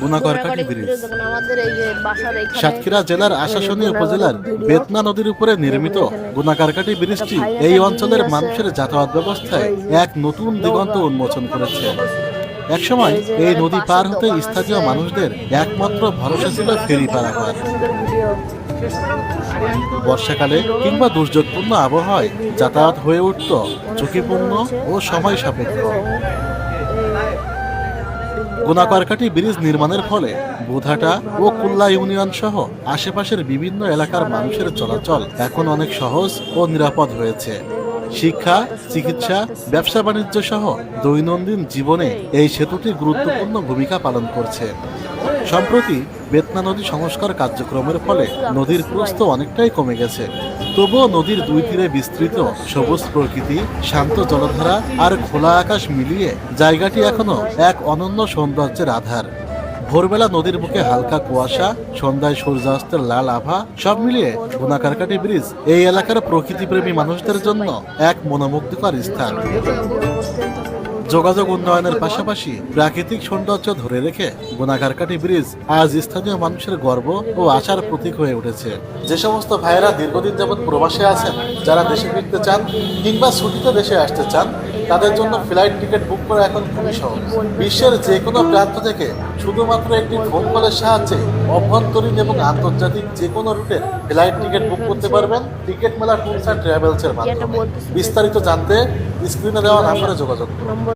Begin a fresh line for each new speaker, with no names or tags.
Gunakarkati bridge.
আমাদের এই যে বাসার এখানে
সাতক্ষীরা জেলার আশাশুনি উপজেলার বেতনা নদীর উপরে নির্মিত গুনাকরকাটি ব্রিজটি এই অঞ্চলের মানুষের যাতায়াত ব্যবস্থায় এক নতুন দিগন্ত উন্মোচন করেছে। একসময় এই নদী পার হতে স্থানীয় মানুষদের একমাত্র ভরসা ছিল ফেরি পারাপার। বর্ষাকালে কিংবা দুর্যোগপূর্ণ আবহাওয়ায় যাতায়াত হয়ে উঠত ঝুঁকিপূর্ণ ও সময় সাপেক্ষ। গুনাকরকাটি ব্রিজ নির্মাণের ফলে বুধাটা ও কুল্লা ইউনিয়ন সহ আশেপাশের বিভিন্ন এলাকার মানুষের চলাচল এখন অনেক সহজ ও নিরাপদ হয়েছে। শিক্ষা, চিকিৎসা, ব্যবসা বাণিজ্য সহ দৈনন্দিন জীবনে এই সেতুটি গুরুত্বপূর্ণ ভূমিকা পালন করছে। সম্প্রতি বেতনা নদী সংস্কার কার্যক্রমের ফলে নদীর প্রস্থ অনেকটাই কমে গেছে। তবুও নদীর দুই তীরে বিস্তৃত সবুজ প্রকৃতি, শান্ত জলধারা আর খোলা আকাশ মিলিয়ে জায়গাটি এখনো এক অনন্য সৌন্দর্যের আধার। ভোরবেলা নদীর বুকে হালকা কুয়াশা, সন্ধ্যায় সূর্যাস্তের লাল আভা, সব মিলিয়ে গুনাকরকাটি ব্রিজ এই এলাকার প্রকৃতিপ্রেমী মানুষদের জন্য এক মনোমুগ্ধকর স্থান। যোগাযোগ উন্নয়নের পাশাপাশি প্রাকৃতিক সৌন্দর্য ধরে রেখে গুনাকরকাটি ব্রিজ আজ স্থানীয় মানুষের গর্ব ও আশার প্রতীক হয়ে উঠেছে। যে সমস্ত ভাইয়েরা দীর্ঘদিন যাবৎ প্রবাসে আছেন, যারা দেশে ফিরতে চান কিংবা ছুটিতে দেশে আসতে চান, তাদের জন্য ফ্লাইট টিকিট বুক করা এখন খুবই সহজ। বিশ্বের যে কোনো প্রান্ত থেকে শুধুমাত্র একটি ফোন কলের সাহায্যে অভ্যন্তরীণ এবং আন্তর্জাতিক যে কোনো রুটে ফ্লাইট টিকিট বুক করতে পারবেন টিকিট মেলা ট্যুরস অ্যান্ড ট্রাভেলসের মাধ্যমে। বিস্তারিত জানতে স্ক্রিনে দেওয়া নম্বরে যোগাযোগ করুন।